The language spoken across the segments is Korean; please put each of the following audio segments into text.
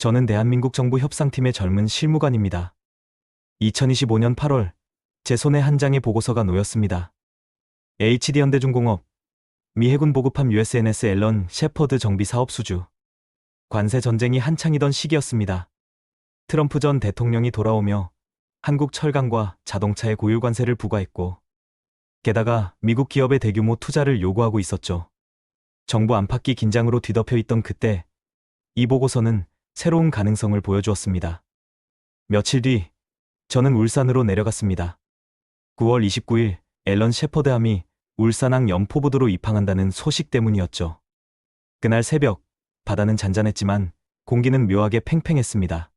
저는 대한민국 정부 협상팀의 젊은 실무관입니다. 2025년 8월, 제 손에 한 장의 보고서가 놓였습니다. HD현대중공업, 미 해군 보급함 USNS 앨런 셰퍼드 정비 사업 수주. 관세 전쟁이 한창이던 시기였습니다. 트럼프 전 대통령이 돌아오며 한국 철강과 자동차에 고유 관세를 부과했고, 게다가 미국 기업의 대규모 투자를 요구하고 있었죠. 정부 안팎이 긴장으로 뒤덮여 있던 그때, 이 보고서는 새로운 가능성을 보여주었습니다. 며칠 뒤, 저는 울산으로 내려갔습니다. 9월 29일, 앨런 셰퍼드함이 울산항 연포부두로 입항한다는 소식 때문이었죠. 그날 새벽, 바다는 잔잔했지만 공기는 묘하게 팽팽했습니다.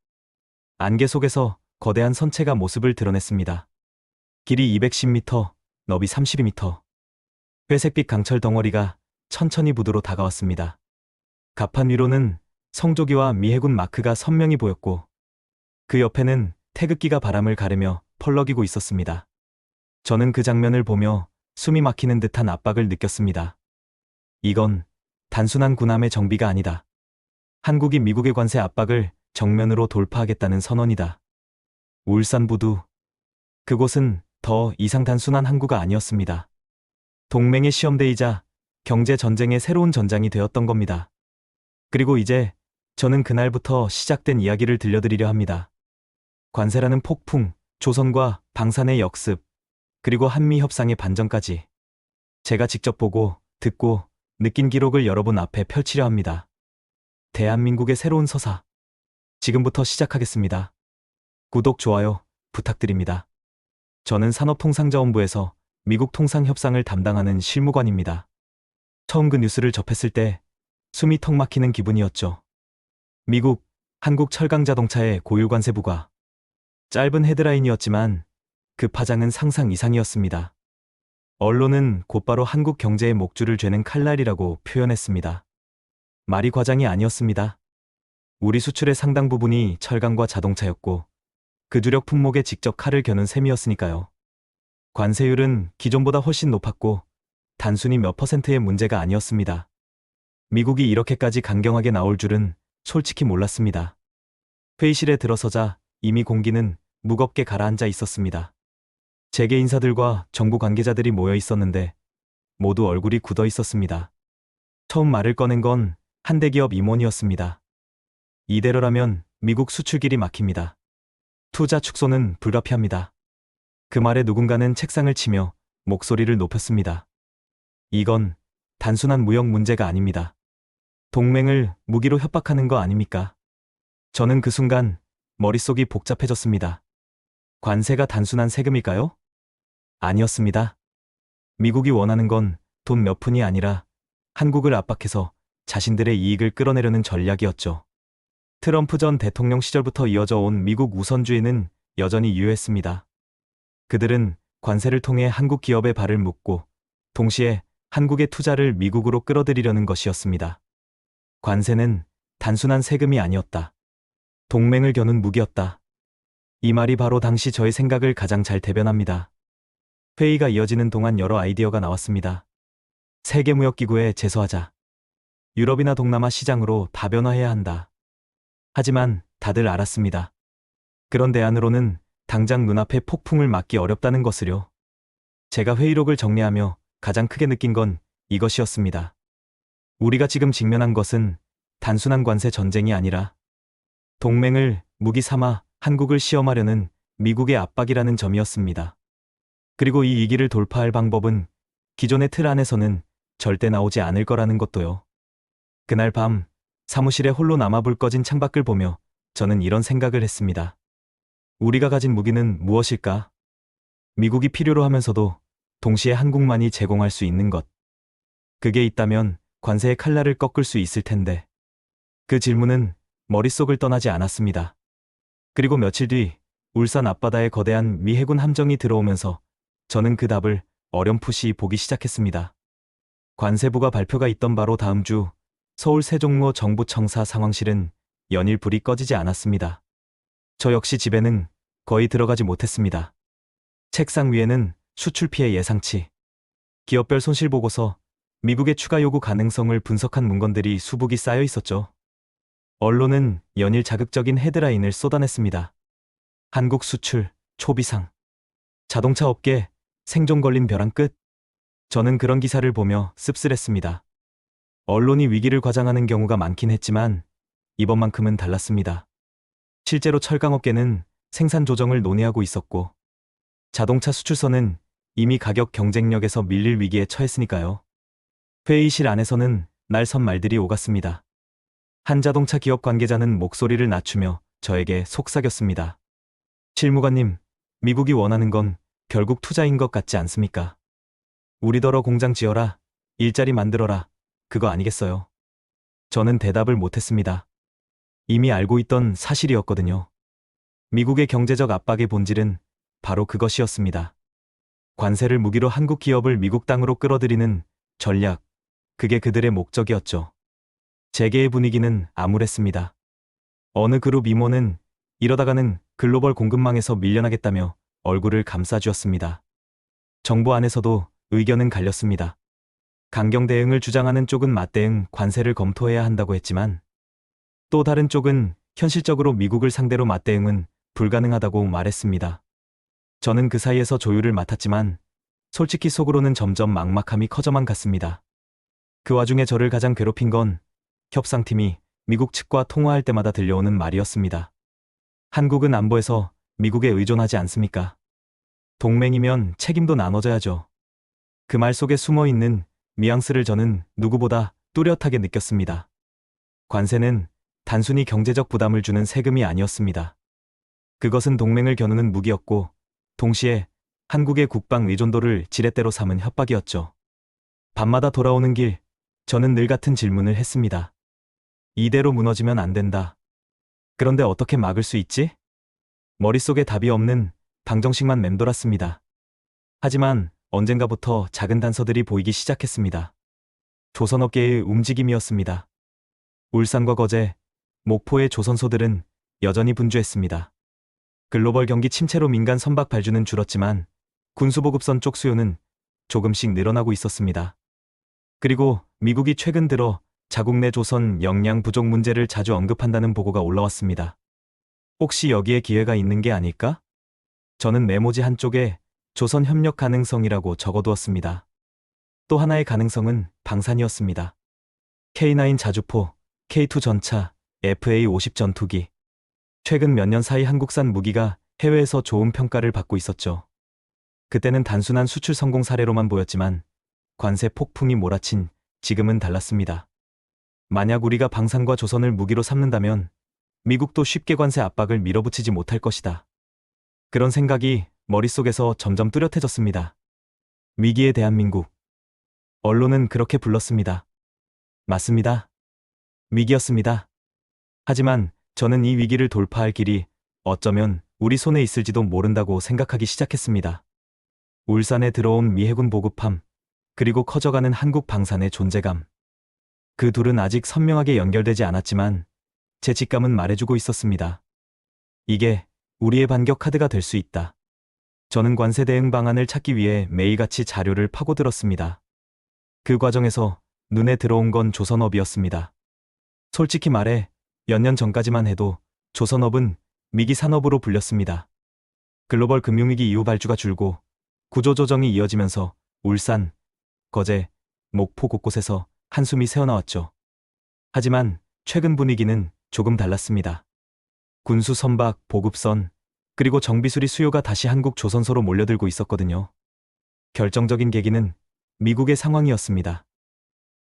안개 속에서 거대한 선체가 모습을 드러냈습니다. 길이 210m, 너비 32m. 회색빛 강철 덩어리가 천천히 부두로 다가왔습니다. 갑판 위로는 성조기와 미 해군 마크가 선명히 보였고, 그 옆에는 태극기가 바람을 가르며 펄럭이고 있었습니다. 저는 그 장면을 보며 숨이 막히는 듯한 압박을 느꼈습니다. 이건 단순한 군함의 정비가 아니다. 한국이 미국의 관세 압박을 정면으로 돌파하겠다는 선언이다. 울산 부두. 그곳은 더 이상 단순한 항구가 아니었습니다. 동맹의 시험대이자 경제 전쟁의 새로운 전장이 되었던 겁니다. 그리고 이제 저는 그날부터 시작된 이야기를 들려드리려 합니다. 관세라는 폭풍, 조선과 방산의 역습, 그리고 한미 협상의 반전까지. 제가 직접 보고, 듣고, 느낀 기록을 여러분 앞에 펼치려 합니다. 대한민국의 새로운 서사. 지금부터 시작하겠습니다. 구독, 좋아요 부탁드립니다. 저는 산업통상자원부에서 미국 통상협상을 담당하는 실무관입니다. 처음 그 뉴스를 접했을 때 숨이 턱 막히는 기분이었죠. 미국, 한국 철강자동차의 고유관세 부과. 짧은 헤드라인이었지만 그 파장은 상상 이상이었습니다. 언론은 곧바로 한국 경제의 목줄을 죄는 칼날이라고 표현했습니다. 말이 과장이 아니었습니다. 우리 수출의 상당 부분이 철강과 자동차였고, 그 주력 품목에 직접 칼을 겨눈 셈이었으니까요. 관세율은 기존보다 훨씬 높았고, 단순히 몇 퍼센트의 문제가 아니었습니다. 미국이 이렇게까지 강경하게 나올 줄은 솔직히 몰랐습니다. 회의실에 들어서자 이미 공기는 무겁게 가라앉아 있었습니다. 재계 인사들과 정부 관계자들이 모여 있었는데 모두 얼굴이 굳어 있었습니다. 처음 말을 꺼낸 건 한 대기업 임원이었습니다. 이대로라면 미국 수출길이 막힙니다. 투자 축소는 불가피합니다. 그 말에 누군가는 책상을 치며 목소리를 높였습니다. 이건 단순한 무역 문제가 아닙니다. 동맹을 무기로 협박하는 거 아닙니까? 저는 그 순간 머릿속이 복잡해졌습니다. 관세가 단순한 세금일까요? 아니었습니다. 미국이 원하는 건 돈 몇 푼이 아니라 한국을 압박해서 자신들의 이익을 끌어내려는 전략이었죠. 트럼프 전 대통령 시절부터 이어져 온 미국 우선주의는 여전히 유효했습니다. 그들은 관세를 통해 한국 기업의 발을 묶고 동시에 한국의 투자를 미국으로 끌어들이려는 것이었습니다. 관세는 단순한 세금이 아니었다. 동맹을 겨눈 무기였다. 이 말이 바로 당시 저의 생각을 가장 잘 대변합니다. 회의가 이어지는 동안 여러 아이디어가 나왔습니다. 세계무역기구에 제소하자. 유럽이나 동남아 시장으로 다변화해야 한다. 하지만 다들 알았습니다. 그런 대안으로는 당장 눈앞에 폭풍을 막기 어렵다는 것을요. 제가 회의록을 정리하며 가장 크게 느낀 건 이것이었습니다. 우리가 지금 직면한 것은 단순한 관세 전쟁이 아니라 동맹을 무기 삼아 한국을 시험하려는 미국의 압박이라는 점이었습니다. 그리고 이 위기를 돌파할 방법은 기존의 틀 안에서는 절대 나오지 않을 거라는 것도요. 그날 밤 사무실에 홀로 남아 불 꺼진 창밖을 보며 저는 이런 생각을 했습니다. 우리가 가진 무기는 무엇일까? 미국이 필요로 하면서도 동시에 한국만이 제공할 수 있는 것. 그게 있다면 관세의 칼날을 꺾을 수 있을 텐데. 그 질문은 머릿속을 떠나지 않았습니다. 그리고 며칠 뒤 울산 앞바다에 거대한 미 해군 함정이 들어오면서 저는 그 답을 어렴풋이 보기 시작했습니다. 관세부가 발표가 있던 바로 다음 주 서울 세종로 정부청사 상황실은 연일 불이 꺼지지 않았습니다. 저 역시 집에는 거의 들어가지 못했습니다. 책상 위에는 수출 피해 예상치, 기업별 손실 보고서, 미국의 추가 요구 가능성을 분석한 문건들이 수북이 쌓여 있었죠. 언론은 연일 자극적인 헤드라인을 쏟아냈습니다. 한국 수출, 초비상. 자동차 업계, 생존 걸린 벼랑 끝. 저는 그런 기사를 보며 씁쓸했습니다. 언론이 위기를 과장하는 경우가 많긴 했지만 이번만큼은 달랐습니다. 실제로 철강업계는 생산 조정을 논의하고 있었고 자동차 수출선은 이미 가격 경쟁력에서 밀릴 위기에 처했으니까요. 회의실 안에서는 날선 말들이 오갔습니다. 한 자동차 기업 관계자는 목소리를 낮추며 저에게 속삭였습니다. 실무관님, 미국이 원하는 건 결국 투자인 것 같지 않습니까? 우리더러 공장 지어라, 일자리 만들어라, 그거 아니겠어요? 저는 대답을 못했습니다. 이미 알고 있던 사실이었거든요. 미국의 경제적 압박의 본질은 바로 그것이었습니다. 관세를 무기로 한국 기업을 미국 땅으로 끌어들이는 전략, 그게 그들의 목적이었죠. 재계의 분위기는 암울했습니다. 어느 그룹 임원은 이러다가는 글로벌 공급망에서 밀려나겠다며 얼굴을 감싸주었습니다. 정부 안에서도 의견은 갈렸습니다. 강경 대응을 주장하는 쪽은 맞대응 관세를 검토해야 한다고 했지만 또 다른 쪽은 현실적으로 미국을 상대로 맞대응은 불가능하다고 말했습니다. 저는 그 사이에서 조율을 맡았지만 솔직히 속으로는 점점 막막함이 커져만 갔습니다. 그 와중에 저를 가장 괴롭힌 건 협상팀이 미국 측과 통화할 때마다 들려오는 말이었습니다. 한국은 안보에서 미국에 의존하지 않습니까? 동맹이면 책임도 나눠져야죠. 그 말 속에 숨어 있는 뉘앙스를 저는 누구보다 뚜렷하게 느꼈습니다. 관세는 단순히 경제적 부담을 주는 세금이 아니었습니다. 그것은 동맹을 겨누는 무기였고 동시에 한국의 국방 의존도를 지렛대로 삼은 협박이었죠. 밤마다 돌아오는 길, 저는 늘 같은 질문을 했습니다. 이대로 무너지면 안 된다. 그런데 어떻게 막을 수 있지? 머릿속에 답이 없는 방정식만 맴돌았습니다. 하지만 언젠가부터 작은 단서들이 보이기 시작했습니다. 조선업계의 움직임이었습니다. 울산과 거제, 목포의 조선소들은 여전히 분주했습니다. 글로벌 경기 침체로 민간 선박 발주는 줄었지만 군수보급선 쪽 수요는 조금씩 늘어나고 있었습니다. 그리고 미국이 최근 들어 자국 내 조선 역량 부족 문제를 자주 언급한다는 보고가 올라왔습니다. 혹시 여기에 기회가 있는 게 아닐까? 저는 메모지 한쪽에 조선 협력 가능성이라고 적어두었습니다. 또 하나의 가능성은 방산이었습니다. K9 자주포, K2 전차, FA-50 전투기. 최근 몇 년 사이 한국산 무기가 해외에서 좋은 평가를 받고 있었죠. 그때는 단순한 수출 성공 사례로만 보였지만 관세 폭풍이 몰아친 지금은 달랐습니다. 만약 우리가 방산과 조선을 무기로 삼는다면 미국도 쉽게 관세 압박을 밀어붙이지 못할 것이다. 그런 생각이 머릿속에서 점점 뚜렷해졌습니다. 위기의 대한민국. 언론은 그렇게 불렀습니다. 맞습니다. 위기였습니다. 하지만 저는 이 위기를 돌파할 길이 어쩌면 우리 손에 있을지도 모른다고 생각하기 시작했습니다. 울산에 들어온 미 해군 보급함, 그리고 커져가는 한국 방산의 존재감. 그 둘은 아직 선명하게 연결되지 않았지만 제 직감은 말해주고 있었습니다. 이게 우리의 반격 카드가 될 수 있다. 저는 관세 대응 방안을 찾기 위해 매일같이 자료를 파고들었습니다. 그 과정에서 눈에 들어온 건 조선업이었습니다. 솔직히 말해 몇 년 전까지만 해도 조선업은 미기 산업으로 불렸습니다. 글로벌 금융위기 이후 발주가 줄고 구조조정이 이어지면서 울산, 거제, 목포 곳곳에서 한숨이 새어나왔죠. 하지만 최근 분위기는 조금 달랐습니다. 군수 선박, 보급선, 그리고 정비수리 수요가 다시 한국 조선소로 몰려들고 있었거든요. 결정적인 계기는 미국의 상황이었습니다.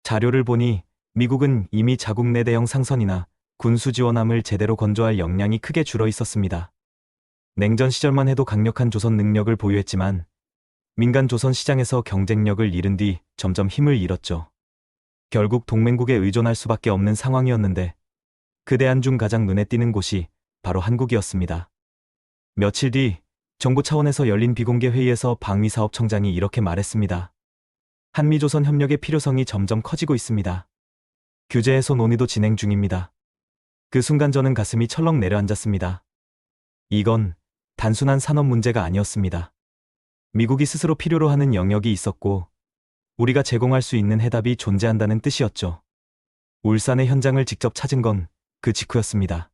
자료를 보니 미국은 이미 자국 내 대형 상선이나 군수 지원함을 제대로 건조할 역량이 크게 줄어 있었습니다. 냉전 시절만 해도 강력한 조선 능력을 보유했지만 민간 조선 시장에서 경쟁력을 잃은 뒤 점점 힘을 잃었죠. 결국 동맹국에 의존할 수밖에 없는 상황이었는데 그 대안 중 가장 눈에 띄는 곳이 바로 한국이었습니다. 며칠 뒤 정부 차원에서 열린 비공개 회의에서 방위사업청장이 이렇게 말했습니다. 한미조선 협력의 필요성이 점점 커지고 있습니다. 규제 해소 논의도 진행 중입니다. 그 순간 저는 가슴이 철렁 내려앉았습니다. 이건 단순한 산업 문제가 아니었습니다. 미국이 스스로 필요로 하는 영역이 있었고 우리가 제공할 수 있는 해답이 존재한다는 뜻이었죠. 울산의 현장을 직접 찾은 건 그 직후였습니다.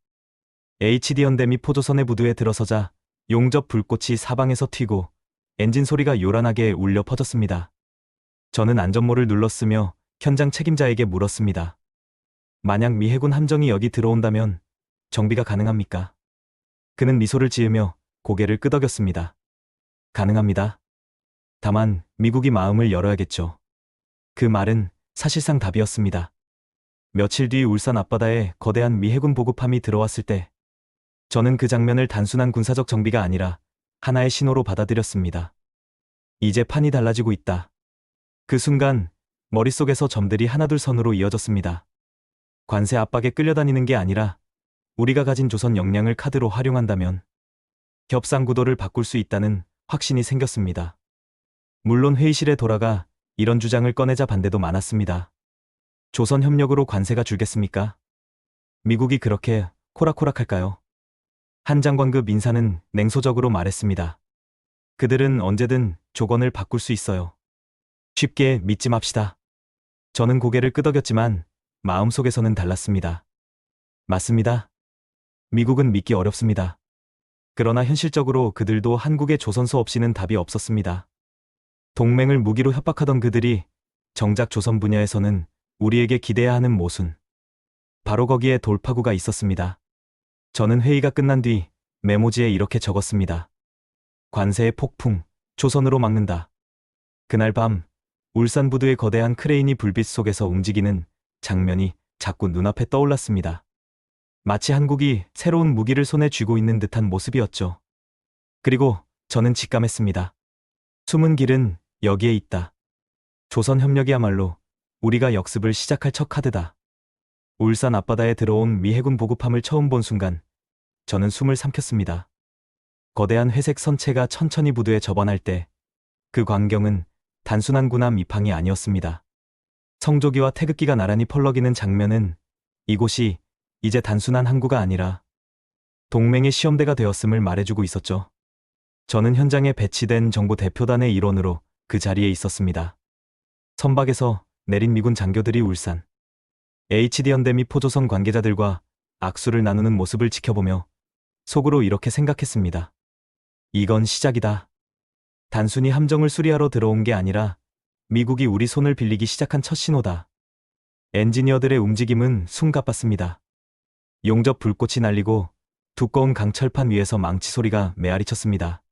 HD현대 및 포조선의 부두에 들어서자 용접 불꽃이 사방에서 튀고 엔진 소리가 요란하게 울려 퍼졌습니다. 저는 안전모를 눌렀으며 현장 책임자에게 물었습니다. 만약 미 해군 함정이 여기 들어온다면 정비가 가능합니까? 그는 미소를 지으며 고개를 끄덕였습니다. 가능합니다. 다만 미국이 마음을 열어야겠죠. 그 말은 사실상 답이었습니다. 며칠 뒤 울산 앞바다에 거대한 미 해군 보급함이 들어왔을 때 저는 그 장면을 단순한 군사적 정비가 아니라 하나의 신호로 받아들였습니다. 이제 판이 달라지고 있다. 그 순간 머릿속에서 점들이 하나둘 선으로 이어졌습니다. 관세 압박에 끌려다니는 게 아니라 우리가 가진 조선 역량을 카드로 활용한다면 협상 구도를 바꿀 수 있다는 확신이 생겼습니다. 물론 회의실에 돌아가 이런 주장을 꺼내자 반대도 많았습니다. 조선 협력으로 관세가 줄겠습니까? 미국이 그렇게 코락코락할까요? 한 장관급 인사는 냉소적으로 말했습니다. 그들은 언제든 조건을 바꿀 수 있어요. 쉽게 믿지 맙시다. 저는 고개를 끄덕였지만 마음속에서는 달랐습니다. 맞습니다. 미국은 믿기 어렵습니다. 그러나 현실적으로 그들도 한국의 조선소 없이는 답이 없었습니다. 동맹을 무기로 협박하던 그들이 정작 조선 분야에서는 우리에게 기대야 하는 모순. 바로 거기에 돌파구가 있었습니다. 저는 회의가 끝난 뒤 메모지에 이렇게 적었습니다. 관세의 폭풍, 조선으로 막는다. 그날 밤 울산 부두의 거대한 크레인이 불빛 속에서 움직이는 장면이 자꾸 눈앞에 떠올랐습니다. 마치 한국이 새로운 무기를 손에 쥐고 있는 듯한 모습이었죠. 그리고 저는 직감했습니다. 숨은 길은 여기에 있다. 조선 협력이야말로 우리가 역습을 시작할 첫 카드다. 울산 앞바다에 들어온 미 해군 보급함을 처음 본 순간 저는 숨을 삼켰습니다. 거대한 회색 선체가 천천히 부두에 접어날 때 그 광경은 단순한 군함 입항이 아니었습니다. 성조기와 태극기가 나란히 펄럭이는 장면은 이곳이 이제 단순한 항구가 아니라 동맹의 시험대가 되었음을 말해주고 있었죠. 저는 현장에 배치된 정부 대표단의 일원으로 그 자리에 있었습니다. 선박에서 내린 미군 장교들이 울산 HD현대 및 포조선 관계자들과 악수를 나누는 모습을 지켜보며 속으로 이렇게 생각했습니다. 이건 시작이다. 단순히 함정을 수리하러 들어온 게 아니라 미국이 우리 손을 빌리기 시작한 첫 신호다. 엔지니어들의 움직임은 숨가빴습니다. 용접 불꽃이 날리고 두꺼운 강철판 위에서 망치 소리가 메아리쳤습니다.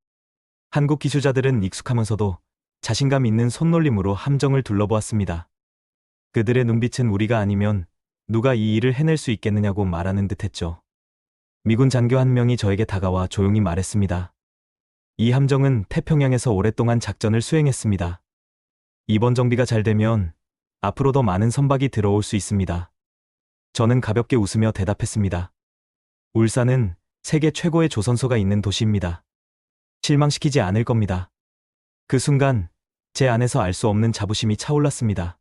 한국 기술자들은 익숙하면서도 자신감 있는 손놀림으로 함정을 둘러보았습니다. 그들의 눈빛은 우리가 아니면 누가 이 일을 해낼 수 있겠느냐고 말하는 듯했죠. 미군 장교 한 명이 저에게 다가와 조용히 말했습니다. 이 함정은 태평양에서 오랫동안 작전을 수행했습니다. 이번 정비가 잘 되면 앞으로 더 많은 선박이 들어올 수 있습니다. 저는 가볍게 웃으며 대답했습니다. 울산은 세계 최고의 조선소가 있는 도시입니다. 실망시키지 않을 겁니다. 그 순간 제 안에서 알 수 없는 자부심이 차올랐습니다.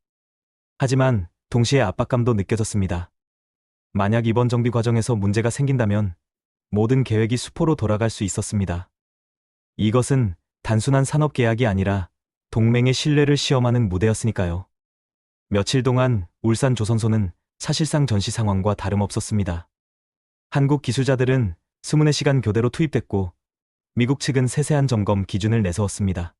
하지만 동시에 압박감도 느껴졌습니다. 만약 이번 정비 과정에서 문제가 생긴다면 모든 계획이 수포로 돌아갈 수 있었습니다. 이것은 단순한 산업 계약이 아니라 동맹의 신뢰를 시험하는 무대였으니까요. 며칠 동안 울산 조선소는 사실상 전시 상황과 다름없었습니다. 한국 기술자들은 24시간 교대로 투입됐고 미국 측은 세세한 점검 기준을 내세웠습니다.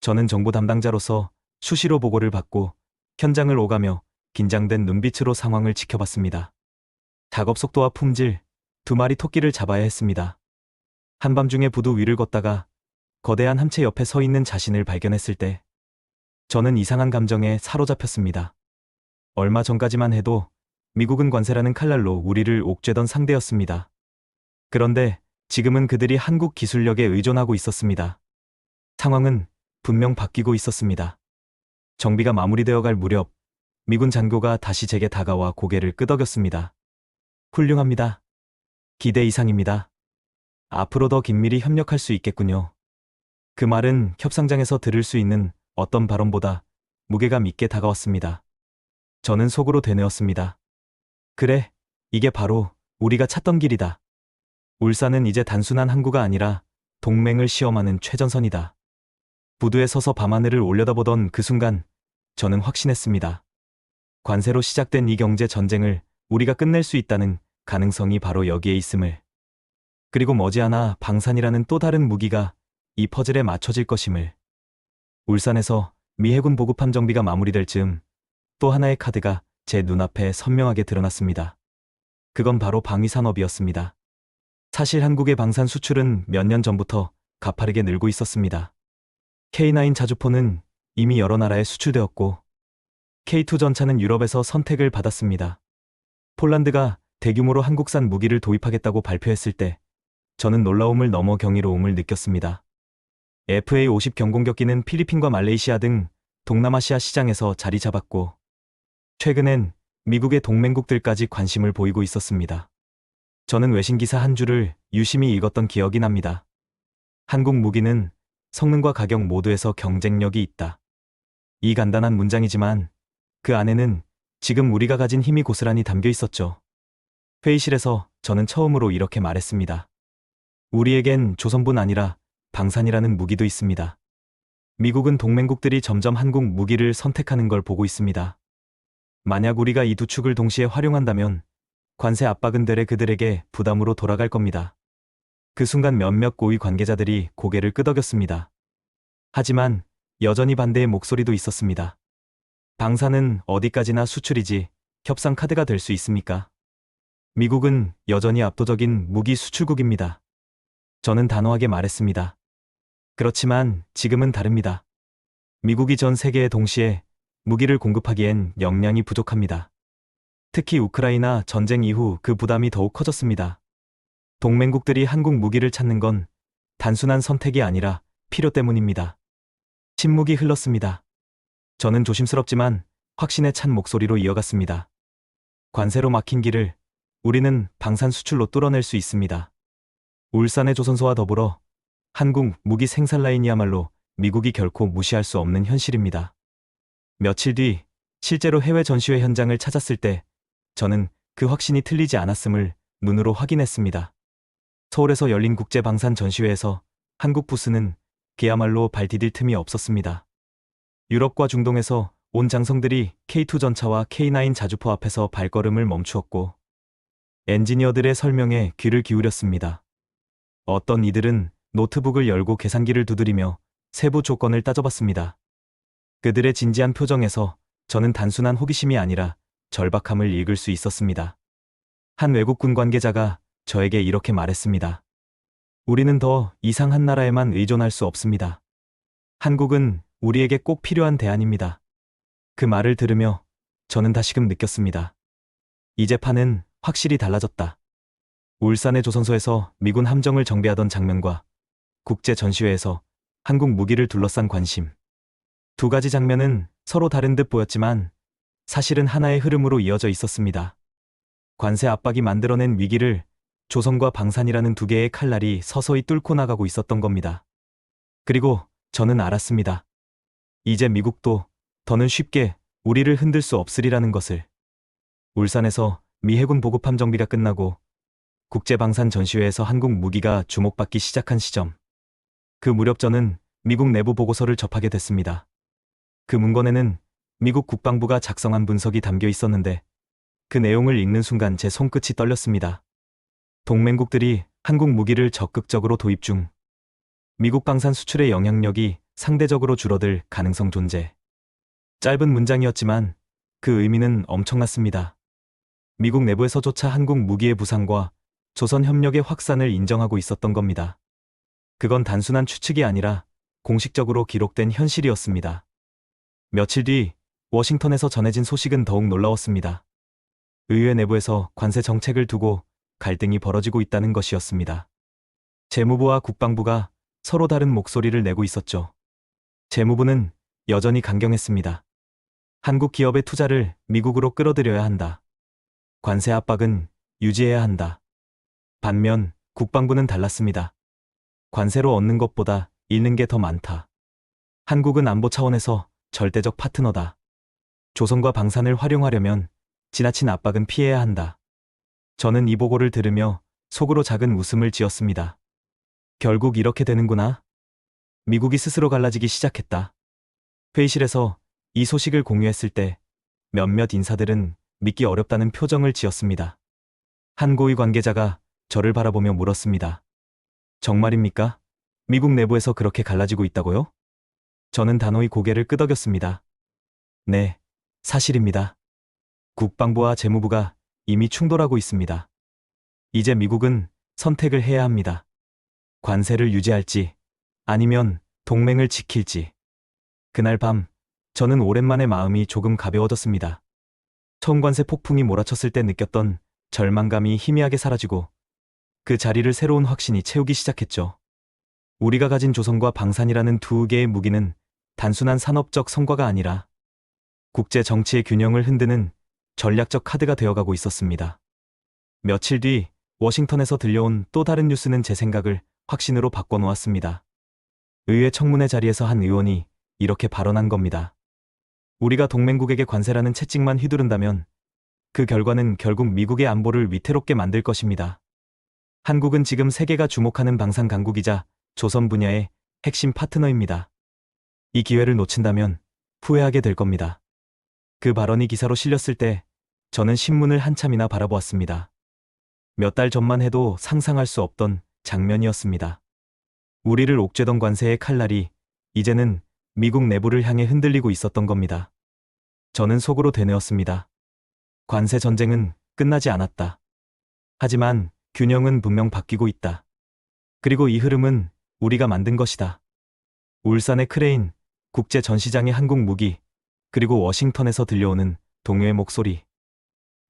저는 정보 담당자로서 수시로 보고를 받고 현장을 오가며 긴장된 눈빛으로 상황을 지켜봤습니다. 작업 속도와 품질, 2마리 토끼를 잡아야 했습니다. 한밤중에 부두 위를 걷다가 거대한 함체 옆에 서 있는 자신을 발견했을 때 저는 이상한 감정에 사로잡혔습니다. 얼마 전까지만 해도 미국은 관세라는 칼날로 우리를 옥죄던 상대였습니다. 그런데 지금은 그들이 한국 기술력에 의존하고 있었습니다. 상황은 분명 바뀌고 있었습니다. 정비가 마무리되어 갈 무렵 미군 장교가 다시 제게 다가와 고개를 끄덕였습니다. 훌륭합니다. 기대 이상입니다. 앞으로 더 긴밀히 협력할 수 있겠군요. 그 말은 협상장에서 들을 수 있는 어떤 발언보다 무게감 있게 다가왔습니다. 저는 속으로 되뇌었습니다. 그래, 이게 바로 우리가 찾던 길이다. 울산은 이제 단순한 항구가 아니라 동맹을 시험하는 최전선이다. 부두에 서서 밤하늘을 올려다보던 그 순간 저는 확신했습니다. 관세로 시작된 이 경제 전쟁을 우리가 끝낼 수 있다는 가능성이 바로 여기에 있음을. 그리고 머지않아 방산이라는 또 다른 무기가 이 퍼즐에 맞춰질 것임을. 울산에서 미 해군 보급함 정비가 마무리될 즈음 또 하나의 카드가 제 눈앞에 선명하게 드러났습니다. 그건 바로 방위산업이었습니다. 사실 한국의 방산 수출은 몇 년 전부터 가파르게 늘고 있었습니다. K9 자주포는 이미 여러 나라에 수출되었고 K2 전차는 유럽에서 선택을 받았습니다. 폴란드가 대규모로 한국산 무기를 도입하겠다고 발표했을 때 저는 놀라움을 넘어 경이로움을 느꼈습니다. FA-50 경공격기는 필리핀과 말레이시아 등 동남아시아 시장에서 자리 잡았고 최근엔 미국의 동맹국들까지 관심을 보이고 있었습니다. 저는 외신 기사 한 줄을 유심히 읽었던 기억이 납니다. 한국 무기는 성능과 가격 모두에서 경쟁력이 있다. 이 간단한 문장이지만 그 안에는 지금 우리가 가진 힘이 고스란히 담겨 있었죠. 회의실에서 저는 처음으로 이렇게 말했습니다. 우리에겐 조선뿐 아니라 방산이라는 무기도 있습니다. 미국은 동맹국들이 점점 한국 무기를 선택하는 걸 보고 있습니다. 만약 우리가 이 두 축을 동시에 활용한다면 관세 압박은 되레 그들에게 부담으로 돌아갈 겁니다. 그 순간 몇몇 고위 관계자들이 고개를 끄덕였습니다. 하지만 여전히 반대의 목소리도 있었습니다. 방산은 어디까지나 수출이지 협상 카드가 될 수 있습니까? 미국은 여전히 압도적인 무기 수출국입니다. 저는 단호하게 말했습니다. 그렇지만 지금은 다릅니다. 미국이 전 세계에 동시에 무기를 공급하기엔 역량이 부족합니다. 특히 우크라이나 전쟁 이후 그 부담이 더욱 커졌습니다. 동맹국들이 한국 무기를 찾는 건 단순한 선택이 아니라 필요 때문입니다. 침묵이 흘렀습니다. 저는 조심스럽지만 확신에 찬 목소리로 이어갔습니다. 관세로 막힌 길을 우리는 방산 수출로 뚫어낼 수 있습니다. 울산의 조선소와 더불어 한국 무기 생산 라인이야말로 미국이 결코 무시할 수 없는 현실입니다. 며칠 뒤 실제로 해외 전시회 현장을 찾았을 때 저는 그 확신이 틀리지 않았음을 눈으로 확인했습니다. 서울에서 열린 국제방산 전시회에서 한국 부스는 그야말로 발 디딜 틈이 없었습니다. 유럽과 중동에서 온 장성들이 K2 전차와 K9 자주포 앞에서 발걸음을 멈추었고 엔지니어들의 설명에 귀를 기울였습니다. 어떤 이들은 노트북을 열고 계산기를 두드리며 세부 조건을 따져봤습니다. 그들의 진지한 표정에서 저는 단순한 호기심이 아니라 절박함을 읽을 수 있었습니다. 한 외국군 관계자가 저에게 이렇게 말했습니다. 우리는 더 이상 한 나라에만 의존할 수 없습니다. 한국은 우리에게 꼭 필요한 대안입니다. 그 말을 들으며 저는 다시금 느꼈습니다. 이제 판은 확실히 달라졌다. 울산의 조선소에서 미군 함정을 정비하던 장면과 국제 전시회에서 한국 무기를 둘러싼 관심. 두 가지 장면은 서로 다른 듯 보였지만 사실은 하나의 흐름으로 이어져 있었습니다. 관세 압박이 만들어낸 위기를 조선과 방산이라는 두 개의 칼날이 서서히 뚫고 나가고 있었던 겁니다. 그리고 저는 알았습니다. 이제 미국도 더는 쉽게 우리를 흔들 수 없으리라는 것을. 울산에서 미 해군 보급함 정비가 끝나고 국제방산 전시회에서 한국 무기가 주목받기 시작한 시점. 그 무렵 저는 미국 내부 보고서를 접하게 됐습니다. 그 문건에는 미국 국방부가 작성한 분석이 담겨 있었는데 그 내용을 읽는 순간 제 손끝이 떨렸습니다. 동맹국들이 한국 무기를 적극적으로 도입 중. 미국 방산 수출의 영향력이 상대적으로 줄어들 가능성 존재. 짧은 문장이었지만 그 의미는 엄청났습니다. 미국 내부에서조차 한국 무기의 부상과 조선 협력의 확산을 인정하고 있었던 겁니다. 그건 단순한 추측이 아니라 공식적으로 기록된 현실이었습니다. 며칠 뒤 워싱턴에서 전해진 소식은 더욱 놀라웠습니다. 의회 내부에서 관세 정책을 두고 갈등이 벌어지고 있다는 것이었습니다. 재무부와 국방부가 서로 다른 목소리를 내고 있었죠. 재무부는 여전히 강경했습니다. 한국 기업의 투자를 미국으로 끌어들여야 한다. 관세 압박은 유지해야 한다. 반면 국방부는 달랐습니다. 관세로 얻는 것보다 잃는 게 더 많다. 한국은 안보 차원에서 절대적 파트너다. 조선과 방산을 활용하려면 지나친 압박은 피해야 한다. 저는 이 보고를 들으며 속으로 작은 웃음을 지었습니다. 결국 이렇게 되는구나. 미국이 스스로 갈라지기 시작했다. 회의실에서 이 소식을 공유했을 때 몇몇 인사들은 믿기 어렵다는 표정을 지었습니다. 한 고위 관계자가 저를 바라보며 물었습니다. 정말입니까? 미국 내부에서 그렇게 갈라지고 있다고요? 저는 단호히 고개를 끄덕였습니다. 네, 사실입니다. 국방부와 재무부가 이미 충돌하고 있습니다. 이제 미국은 선택을 해야 합니다. 관세를 유지할지, 아니면 동맹을 지킬지. 그날 밤, 저는 오랜만에 마음이 조금 가벼워졌습니다. 초음관세 폭풍이 몰아쳤을 때 느꼈던 절망감이 희미하게 사라지고 그 자리를 새로운 확신이 채우기 시작했죠. 우리가 가진 조선과 방산이라는 두 개의 무기는 단순한 산업적 성과가 아니라 국제 정치의 균형을 흔드는 전략적 카드가 되어가고 있었습니다. 며칠 뒤 워싱턴에서 들려온 또 다른 뉴스는 제 생각을 확신으로 바꿔놓았습니다. 의회 청문회 자리에서 한 의원이 이렇게 발언한 겁니다. 우리가 동맹국에게 관세라는 채찍만 휘두른다면 그 결과는 결국 미국의 안보를 위태롭게 만들 것입니다. 한국은 지금 세계가 주목하는 방산 강국이자 조선 분야의 핵심 파트너입니다. 이 기회를 놓친다면 후회하게 될 겁니다. 그 발언이 기사로 실렸을 때 저는 신문을 한참이나 바라보았습니다. 몇 달 전만 해도 상상할 수 없던 장면이었습니다. 우리를 옥죄던 관세의 칼날이 이제는 미국 내부를 향해 흔들리고 있었던 겁니다. 저는 속으로 되뇌었습니다. 관세 전쟁은 끝나지 않았다. 하지만 균형은 분명 바뀌고 있다. 그리고 이 흐름은 우리가 만든 것이다. 울산의 크레인, 국제 전시장의 한국 무기, 그리고 워싱턴에서 들려오는 동요의 목소리.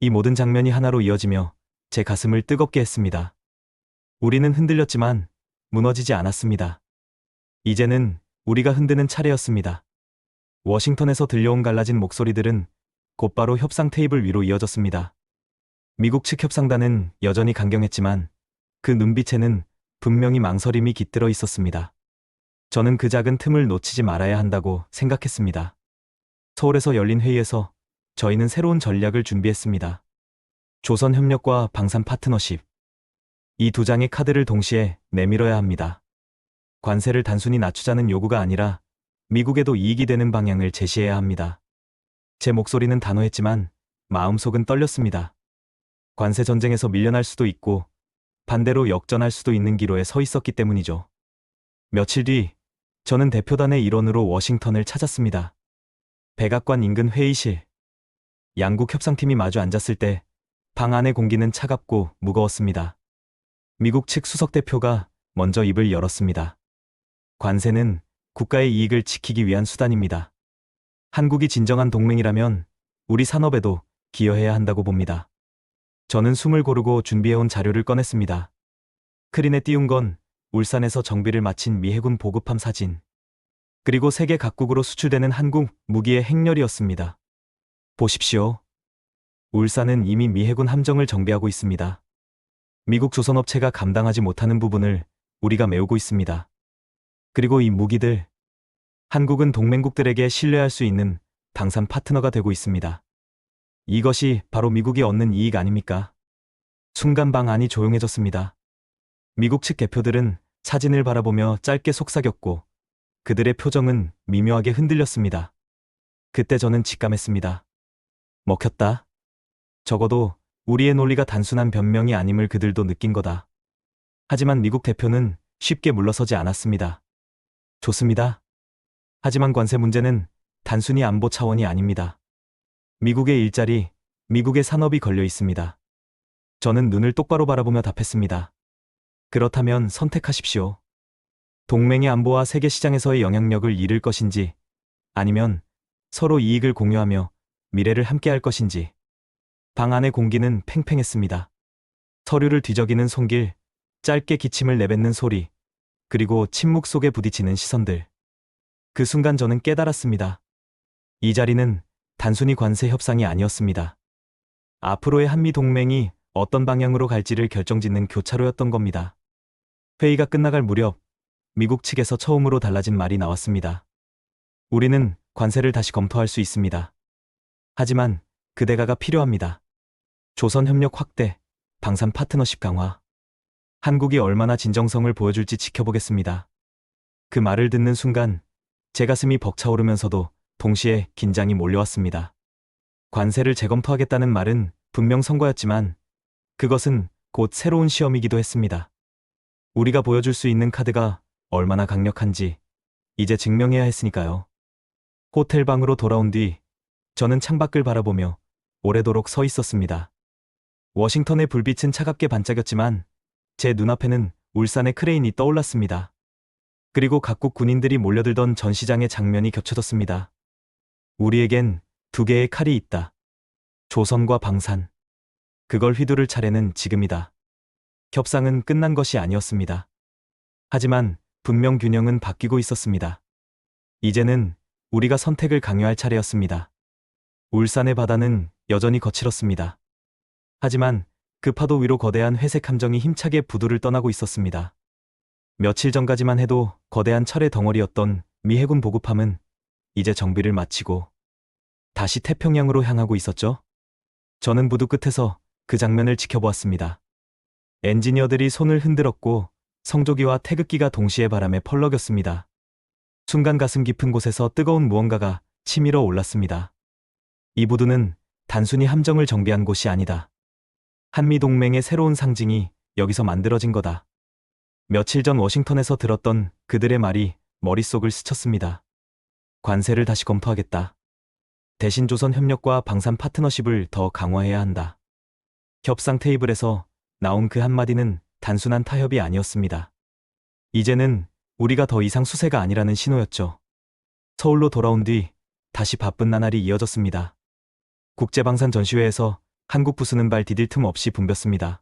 이 모든 장면이 하나로 이어지며 제 가슴을 뜨겁게 했습니다. 우리는 흔들렸지만 무너지지 않았습니다. 이제는 우리가 흔드는 차례였습니다. 워싱턴에서 들려온 갈라진 목소리들은 곧바로 협상 테이블 위로 이어졌습니다. 미국 측 협상단은 여전히 강경했지만 그 눈빛에는 분명히 망설임이 깃들어 있었습니다. 저는 그 작은 틈을 놓치지 말아야 한다고 생각했습니다. 서울에서 열린 회의에서 저희는 새로운 전략을 준비했습니다. 조선협력과 방산 파트너십. 이 두 장의 카드를 동시에 내밀어야 합니다. 관세를 단순히 낮추자는 요구가 아니라 미국에도 이익이 되는 방향을 제시해야 합니다. 제 목소리는 단호했지만 마음속은 떨렸습니다. 관세 전쟁에서 밀려날 수도 있고 반대로 역전할 수도 있는 기로에 서 있었기 때문이죠. 며칠 뒤 저는 대표단의 일원으로 워싱턴을 찾았습니다. 백악관 인근 회의실. 양국 협상팀이 마주 앉았을 때 방 안의 공기는 차갑고 무거웠습니다. 미국 측 수석 대표가 먼저 입을 열었습니다. 관세는 국가의 이익을 지키기 위한 수단입니다. 한국이 진정한 동맹이라면 우리 산업에도 기여해야 한다고 봅니다. 저는 숨을 고르고 준비해온 자료를 꺼냈습니다. 크린에 띄운 건 울산에서 정비를 마친 미 해군 보급함 사진. 그리고 세계 각국으로 수출되는 한국 무기의 행렬이었습니다. 보십시오. 울산은 이미 미 해군 함정을 정비하고 있습니다. 미국 조선업체가 감당하지 못하는 부분을 우리가 메우고 있습니다. 그리고 이 무기들, 한국은 동맹국들에게 신뢰할 수 있는 방산 파트너가 되고 있습니다. 이것이 바로 미국이 얻는 이익 아닙니까? 순간 방 안이 조용해졌습니다. 미국 측 대표들은 사진을 바라보며 짧게 속삭였고 그들의 표정은 미묘하게 흔들렸습니다. 그때 저는 직감했습니다. 먹혔다. 적어도 우리의 논리가 단순한 변명이 아님을 그들도 느낀 거다. 하지만 미국 대표는 쉽게 물러서지 않았습니다. 좋습니다. 하지만 관세 문제는 단순히 안보 차원이 아닙니다. 미국의 일자리, 미국의 산업이 걸려 있습니다. 저는 눈을 똑바로 바라보며 답했습니다. 그렇다면 선택하십시오. 동맹의 안보와 세계 시장에서의 영향력을 잃을 것인지, 아니면 서로 이익을 공유하며 미래를 함께할 것인지. 방 안의 공기는 팽팽했습니다. 서류를 뒤적이는 손길, 짧게 기침을 내뱉는 소리, 그리고 침묵 속에 부딪히는 시선들. 그 순간 저는 깨달았습니다. 이 자리는 단순히 관세 협상이 아니었습니다. 앞으로의 한미 동맹이 어떤 방향으로 갈지를 결정짓는 교차로였던 겁니다. 회의가 끝나갈 무렵 미국 측에서 처음으로 달라진 말이 나왔습니다. 우리는 관세를 다시 검토할 수 있습니다. 하지만 그 대가가 필요합니다. 조선 협력 확대, 방산 파트너십 강화. 한국이 얼마나 진정성을 보여줄지 지켜보겠습니다. 그 말을 듣는 순간 제 가슴이 벅차오르면서도 동시에 긴장이 몰려왔습니다. 관세를 재검토하겠다는 말은 분명 선거였지만 그것은 곧 새로운 시험이기도 했습니다. 우리가 보여줄 수 있는 카드가 얼마나 강력한지 이제 증명해야 했으니까요. 호텔 방으로 돌아온 뒤 저는 창밖을 바라보며 오래도록 서 있었습니다. 워싱턴의 불빛은 차갑게 반짝였지만 제 눈앞에는 울산의 크레인이 떠올랐습니다. 그리고 각국 군인들이 몰려들던 전시장의 장면이 겹쳐졌습니다. 우리에겐 두 개의 칼이 있다. 조선과 방산. 그걸 휘두를 차례는 지금이다. 협상은 끝난 것이 아니었습니다. 하지만 분명 균형은 바뀌고 있었습니다. 이제는 우리가 선택을 강요할 차례였습니다. 울산의 바다는 여전히 거칠었습니다. 하지만 그 파도 위로 거대한 회색 함정이 힘차게 부두를 떠나고 있었습니다. 며칠 전까지만 해도 거대한 철의 덩어리였던 미 해군 보급함은 이제 정비를 마치고 다시 태평양으로 향하고 있었죠. 저는 부두 끝에서 그 장면을 지켜보았습니다. 엔지니어들이 손을 흔들었고 성조기와 태극기가 동시에 바람에 펄럭였습니다. 순간 가슴 깊은 곳에서 뜨거운 무언가가 치밀어 올랐습니다. 이 부두는 단순히 함정을 정비한 곳이 아니다. 한미동맹의 새로운 상징이 여기서 만들어진 거다. 며칠 전 워싱턴에서 들었던 그들의 말이 머릿속을 스쳤습니다. 관세를 다시 검토하겠다. 대신 조선 협력과 방산 파트너십을 더 강화해야 한다. 협상 테이블에서 나온 그 한마디는 단순한 타협이 아니었습니다. 이제는 우리가 더 이상 수세가 아니라는 신호였죠. 서울로 돌아온 뒤 다시 바쁜 나날이 이어졌습니다. 국제방산 전시회에서 한국 부수는 발 디딜 틈 없이 붐볐습니다.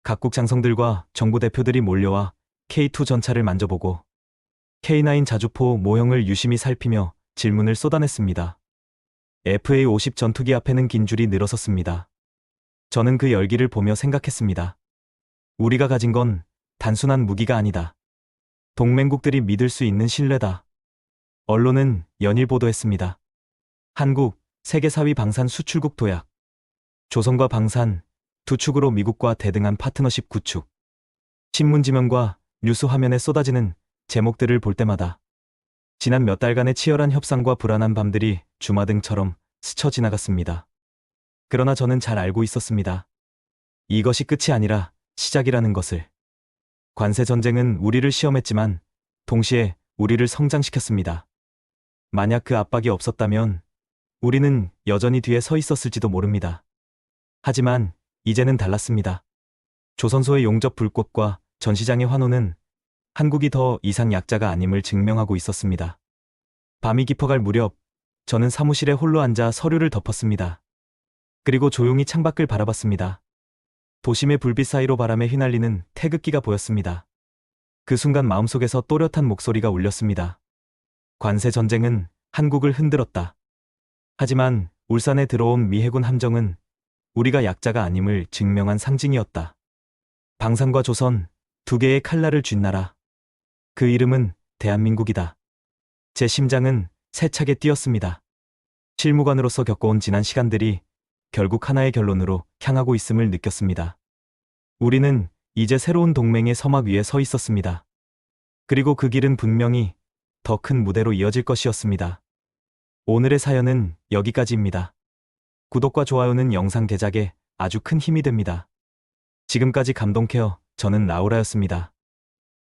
각국 장성들과 정부 대표들이 몰려와 K2 전차를 만져보고 K9 자주포 모형을 유심히 살피며 질문을 쏟아냈습니다. FA-50 전투기 앞에는 긴 줄이 늘어섰습니다. 저는 그 열기를 보며 생각했습니다. 우리가 가진 건 단순한 무기가 아니다. 동맹국들이 믿을 수 있는 신뢰다. 언론은 연일 보도했습니다. 한국, 세계 4위 방산 수출국 도약. 조선과 방산, 두 축으로 미국과 대등한 파트너십 구축. 신문 지면과 뉴스 화면에 쏟아지는 제목들을 볼 때마다 지난 몇 달간의 치열한 협상과 불안한 밤들이 주마등처럼 스쳐 지나갔습니다. 그러나 저는 잘 알고 있었습니다. 이것이 끝이 아니라 시작이라는 것을. 관세 전쟁은 우리를 시험했지만 동시에 우리를 성장시켰습니다. 만약 그 압박이 없었다면 우리는 여전히 뒤에 서 있었을지도 모릅니다. 하지만 이제는 달랐습니다. 조선소의 용접 불꽃과 전시장의 환호는 한국이 더 이상 약자가 아님을 증명하고 있었습니다. 밤이 깊어갈 무렵 저는 사무실에 홀로 앉아 서류를 덮었습니다. 그리고 조용히 창밖을 바라봤습니다. 도심의 불빛 사이로 바람에 휘날리는 태극기가 보였습니다. 그 순간 마음속에서 또렷한 목소리가 울렸습니다. 관세 전쟁은 한국을 흔들었다. 하지만 울산에 들어온 미 해군 함정은 우리가 약자가 아님을 증명한 상징이었다. 방산과 조선, 두 개의 칼날을 쥔 나라. 그 이름은 대한민국이다. 제 심장은 세차게 뛰었습니다. 실무관으로서 겪어온 지난 시간들이 결국 하나의 결론으로 향하고 있음을 느꼈습니다. 우리는 이제 새로운 동맹의 서막 위에 서 있었습니다. 그리고 그 길은 분명히 더 큰 무대로 이어질 것이었습니다. 오늘의 사연은 여기까지입니다. 구독과 좋아요는 영상 제작에 아주 큰 힘이 됩니다. 지금까지 감동케어, 저는 라우라였습니다.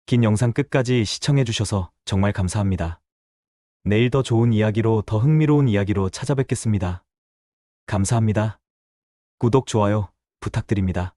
긴 영상 끝까지 시청해주셔서 정말 감사합니다. 내일 더 좋은 이야기로, 더 흥미로운 이야기로 찾아뵙겠습니다. 감사합니다. 구독, 좋아요 부탁드립니다.